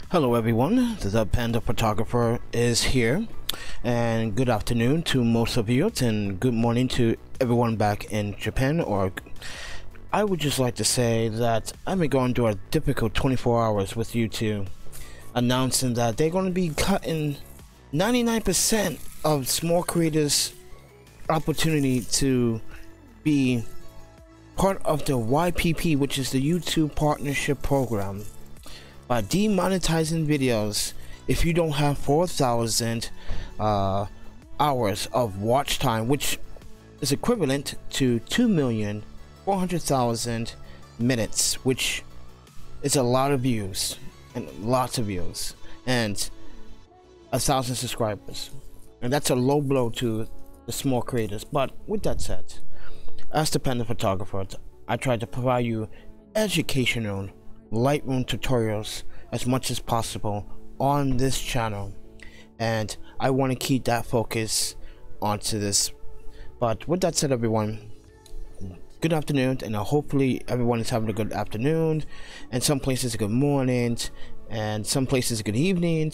Hello everyone, the Panda Photographer is here, and good afternoon to most of you, and good morning to everyone back in Japan. Or I would just like to say that I've been going through a difficult 24 hours with YouTube, announcing that they're going to be cutting 99% of small creators' opportunity to be part of the YPP, which is the YouTube Partnership Program, by demonetizing videos if you don't have 4,000 hours of watch time, which is equivalent to 2,400,000 minutes, which is a lot of views and lots of views and 1,000 subscribers, and that's a low blow to the small creators. But with that said, as the Panda Photographer, I try to provide you educational Lightroom tutorials as much as possible on this channel, and I want to keep that focus onto this. But with that said, everyone, good afternoon, and hopefully everyone is having a good afternoon, and some places a good morning, and some places a good evening.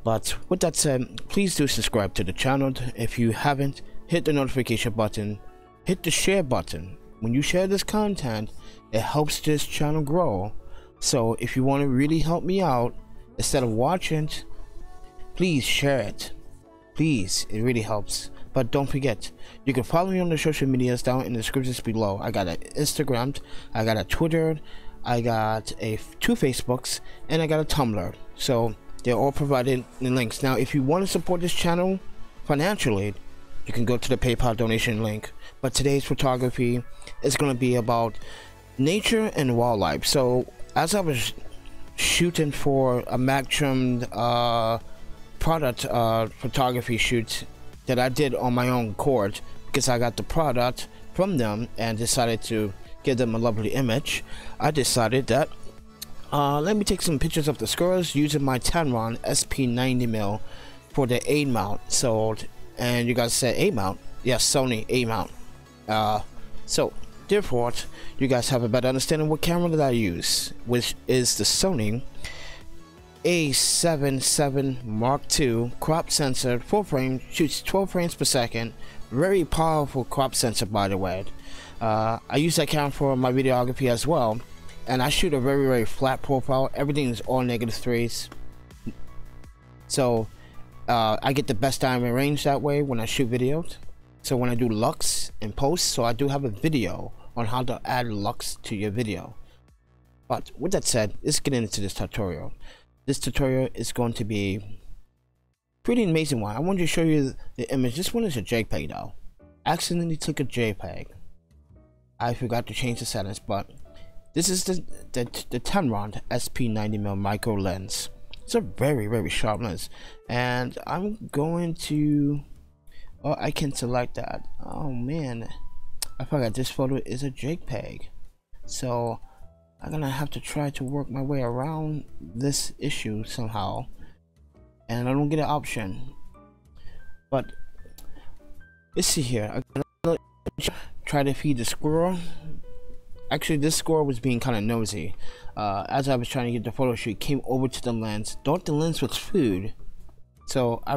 But with that said, please do subscribe to the channel. If you haven't, hit the notification button, hit the share button. When you share this content, it helps this channel grow. So if you want to really help me out, instead of watching, please share it. Please, it really helps. But don't forget, you can follow me on the social medias down in the descriptions below. I got an Instagram, I got a Twitter, I got two Facebooks, and I got a Tumblr. So they're all provided in links. Now, if you want to support this channel financially, you can go to the PayPal donation link. But today's photography is going to be about nature and wildlife. So as I was shooting for a Lightroom product photography shoot that I did on my own accord, because I got the product from them and decided to give them a lovely image, I decided that let me take some pictures of the squirrels using my Pateron SP90mm for the A mount. So, and you guys said A mount? Yes, Sony A mount. So therefore, you guys have a better understanding what camera that I use, which is the Sony A77 Mark II crop sensor, full frame, shoots 12 frames per second. Very powerful crop sensor, by the way. I use that camera for my videography as well, and I shoot a very flat profile. Everything is all -3s, so I get the best diamond range that way when I shoot videos. So when I do lux and post, so I do have a video on how to add lux to your video. But with that said, let's get into this tutorial. This tutorial is going to be pretty amazing one. I wanted to show you the image. This one is a JPEG though. Accidentally took a JPEG. I forgot to change the settings, but this is the Pateron SP90mm micro lens. It's a very sharp lens, and I'm going to, oh, I can select that. Oh man, I forgot this photo is a JPEG, so I'm gonna have to try to work my way around this issue somehow, and I don't get an option. But let's see here. I'm gonna try to feed the squirrel. Actually, this squirrel was being kind of nosy. As I was trying to get the photo shoot, it came over to the lens, thought the lens was food, so I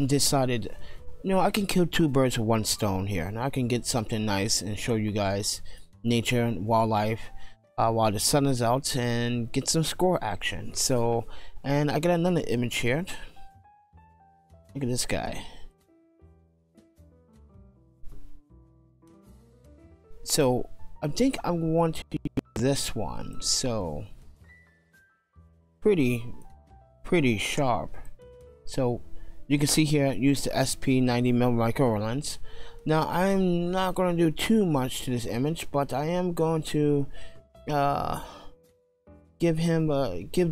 decided, you know, I can kill two birds with one stone here, and I can get something nice and show you guys nature and wildlife while the sun is out, and get some score action. So, and I got another image here. Look at this guy. So I think I want to use this one. So pretty sharp. So you can see here, use the SP90mm micro lens. Now I'm not going to do too much to this image, but I am going to give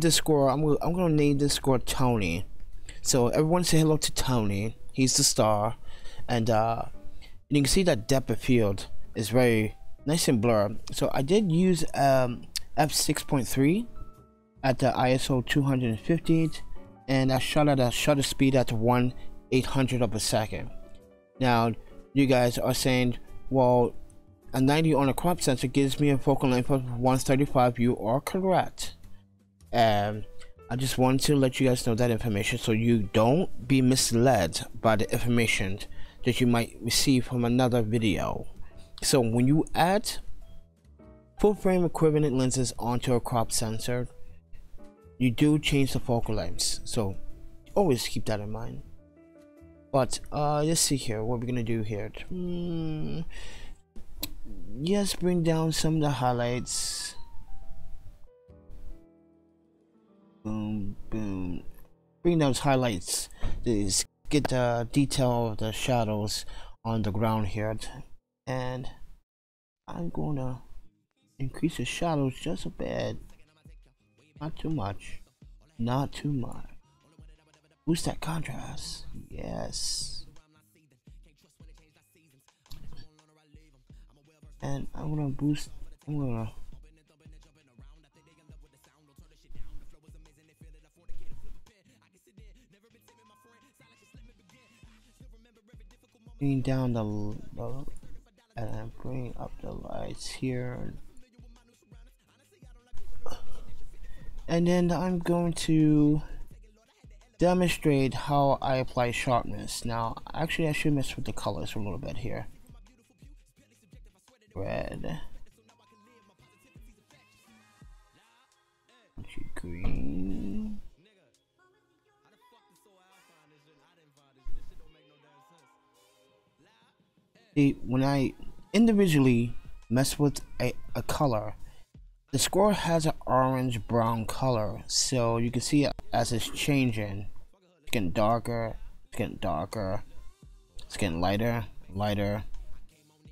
this squirrel, I'm going to name this squirrel Tony. So everyone say hello to Tony. He's the star, and you can see that depth of field is very nice and blurred. So I did use f6.3 at the ISO 250, and I shot at a shutter speed at 1/800 of a second. Now you guys are saying, well, a 90 on a crop sensor gives me a focal length of 135. You are correct, And I just wanted to let you guys know that information so you don't be misled by the information that you might receive from another video. So when you add full frame equivalent lenses onto a crop sensor, you do change the focal lengths, so always keep that in mind. But let's see here what we're gonna do here. Yes, bring down some of the highlights. Boom, boom. Bring those highlights. Just get the detail of the shadows on the ground here, and I'm gonna increase the shadows just a bit. Not too much. Not too much. Boost that contrast. Yes. And I'm gonna boost. I'm gonna. Bring down the and bring up the lights here. And then I'm going to demonstrate how I apply sharpness. Now, actually, I should mess with the colors a little bit here. Red, green. See, when I individually mess with a color, the score has an orange brown color, so you can see it as it's changing. It's getting darker, it's getting darker, it's getting lighter, lighter.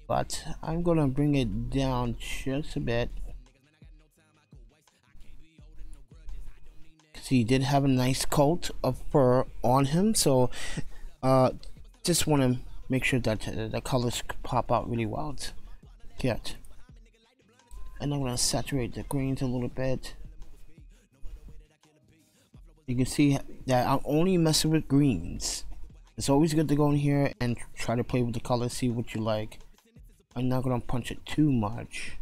But I'm gonna bring it down just a bit. Cause he did have a nice coat of fur on him, so just want to make sure that the colors pop out really well. Yet. And I'm gonna saturate the greens a little bit. You can see that I'm only messing with greens. It's always good to go in here and try to play with the colors, see what you like. I'm not gonna punch it too much.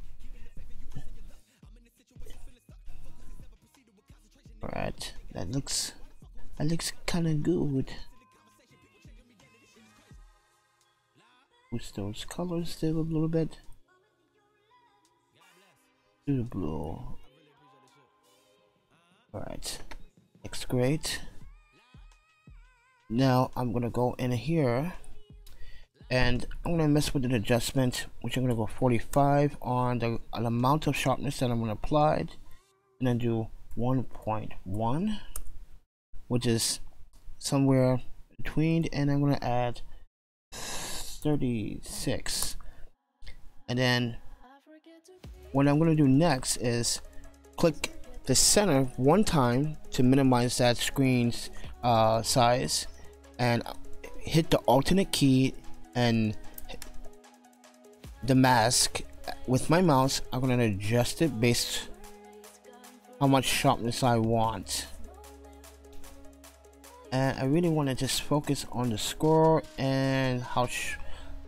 Alright, that looks kind of good. Boost those colors still a little bit. Do the blue. Alright, looks great. Now I'm gonna go in here and I'm gonna mess with an adjustment, which I'm gonna go 45 on the amount of sharpness that I'm gonna apply, and then do 1.1, which is somewhere between, and I'm gonna add 36. And then what I'm going to do next is click the center one time to minimize that screen's size, and hit the alternate key and the mask with my mouse. I'm going to adjust it based how much sharpness I want, and I really want to just focus on the score and how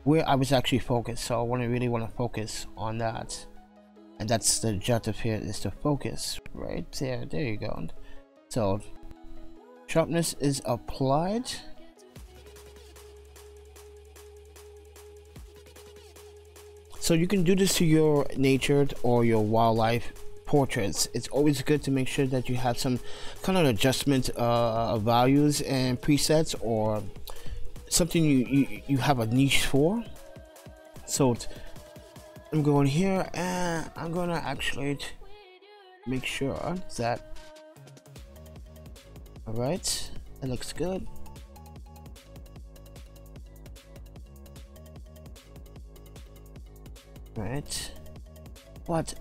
where I was actually focused. So I really want to focus on that. And that's the objective here, is to focus right there. There you go. So sharpness is applied. So you can do this to your nature or your wildlife portraits. It's always good to make sure that you have some kind of adjustment values and presets, or something you have a niche for. So I'm going here and I'm gonna actually make sure that, alright, that looks good. Right, but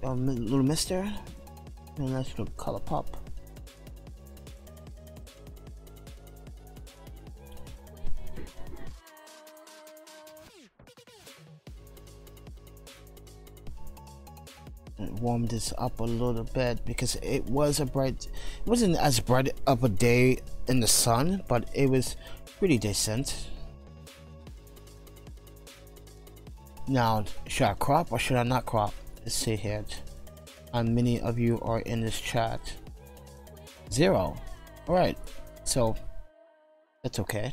a little mister, and a nice little color pop. Warm this up a little bit because it wasn't as bright of a day in the sun, but it was pretty decent. Now, should I crop or should I not crop? Let's see here. How many of you are in this chat? 0. Alright, so that's okay.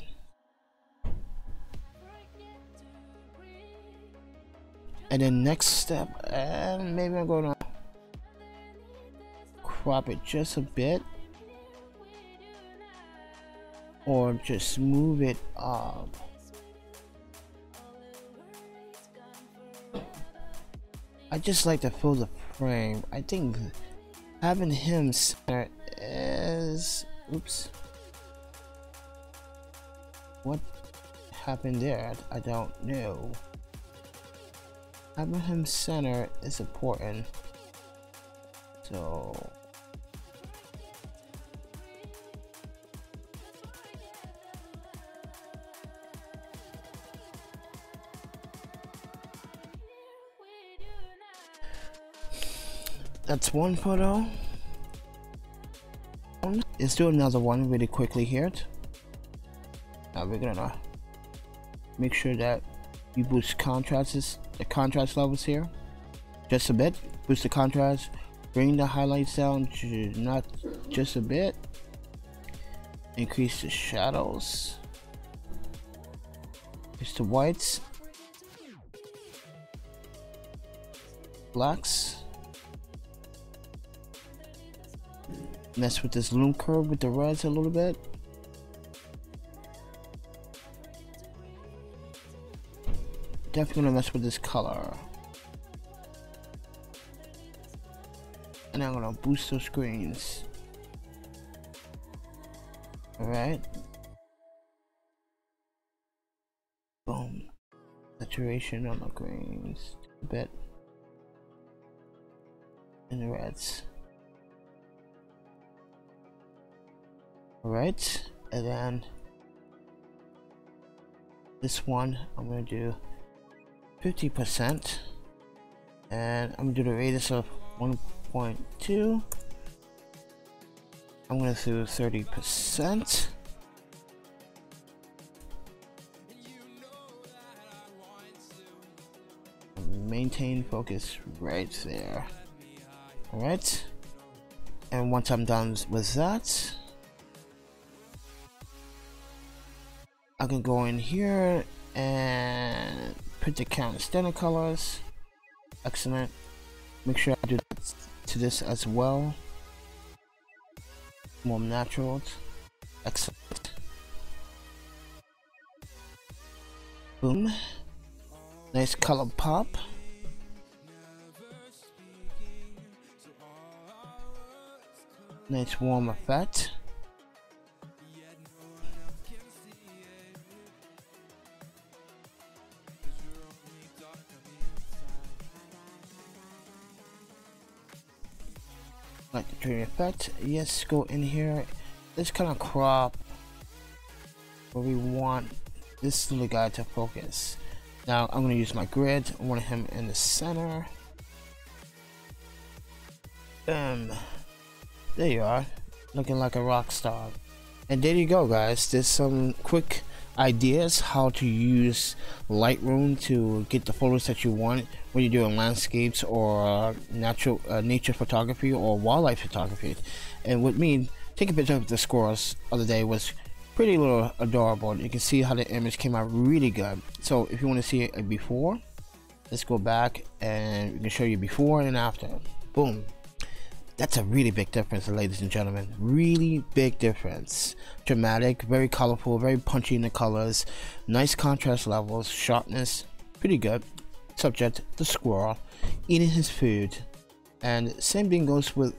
And then next step, maybe I'm gonna crop it just a bit, or just move it up. I just like to fill the frame. I think having him center is, oops, what happened there? I don't know. Having him center is important. So that's one photo. Let's do another one really quickly here. Now we're gonna make sure that we boost the contrast levels here just a bit. Boost the contrast, bring the highlights down to not just a bit, increase the shadows, increase the whites, blacks, mess with this loom curve with the reds a little bit. Definitely gonna mess with this color. And I'm gonna boost those greens. Alright. Boom. Saturation on the greens a bit. And the reds. Alright. And then this one I'm gonna do 50%, and I'm gonna do the radius of 1.2. I'm gonna do 30%. Maintain focus right there. Alright, and once I'm done with that, I can go in here and put the count standard colors. Excellent. Make sure I do that to this as well. More natural. Excellent. Boom. Nice color pop. Nice warm effect. Like the tree effect. Yes, go in here. Let's kind of crop where we want this little guy to focus. Now I'm going to use my grid. I want him in the center. There you are, looking like a rock star. And there you go, guys. There's some quick ideas how to use Lightroom to get the photos that you want when you're doing landscapes or nature photography or wildlife photography. And with me, taking a picture of the squirrels the other day was pretty little adorable. You can see how the image came out really good. So if you want to see a before, let's go back and we can show you before and after. Boom. That's a really big difference, ladies and gentlemen. Really big difference. Dramatic, very colorful, very punchy in the colors. Nice contrast levels, sharpness, pretty good. Subject, the squirrel, eating his food. And same thing goes with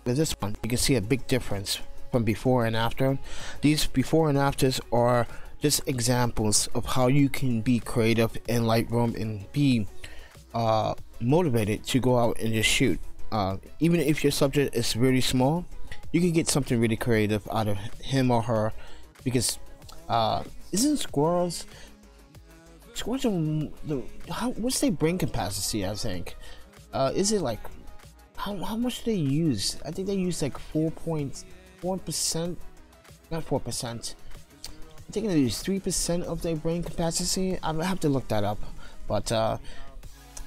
this one. You can see a big difference from before and after. These before and afters are just examples of how you can be creative in Lightroom and be motivated to go out and just shoot. Even if your subject is really small, you can get something really creative out of him or her, because isn't squirrels what's their brain capacity? I think is it like how much do they use? I think they use like 4.4%, not 4%. I think they use 3% of their brain capacity. I have to look that up, but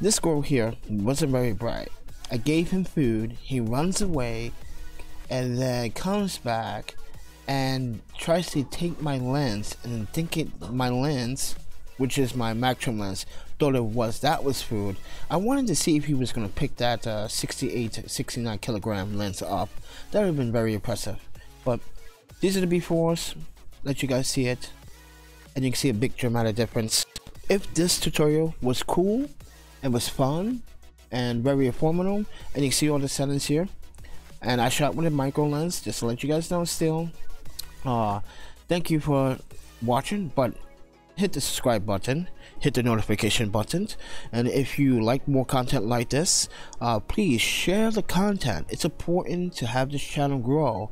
This girl here wasn't very bright. I gave him food, he runs away, and then comes back and tries to take my lens, and thinking my lens, which is my Lightroom lens, thought that was food. I wanted to see if he was going to pick that 69 kilogram lens up. That would have been very impressive. But these are the befores. Let you guys see it, and you can see a big dramatic difference. If this tutorial was cool and was fun and very informative, and you can see all the settings here, and I shot with a micro lens, just to let you guys know still. Thank you for watching, but hit the subscribe button, hit the notification button, and if you like more content like this, please share the content. It's important to have this channel grow,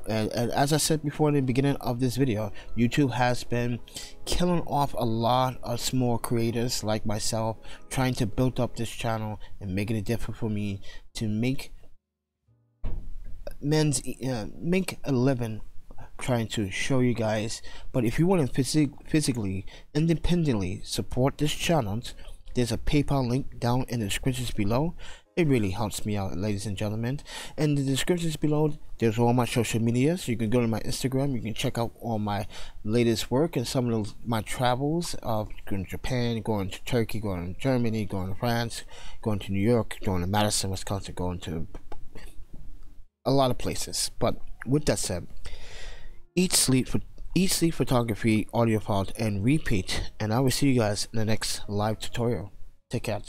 and as I said before in the beginning of this video, YouTube has been killing off a lot of small creators like myself, trying to build up this channel and making it difficult for me to make a living trying to show you guys. But if you want to physically independently support this channel, there's a PayPal link down in the descriptions below. It really helps me out, ladies and gentlemen. In the descriptions below, there's all my social media, so you can go to my Instagram, you can check out all my latest work and some of my travels of going to Japan, going to Turkey, going to Germany, going to France, going to New York, going to Madison, Wisconsin, going to a lot of places. But with that said, eat, sleep photography, audio files, and repeat. And I will see you guys in the next live tutorial. Take care.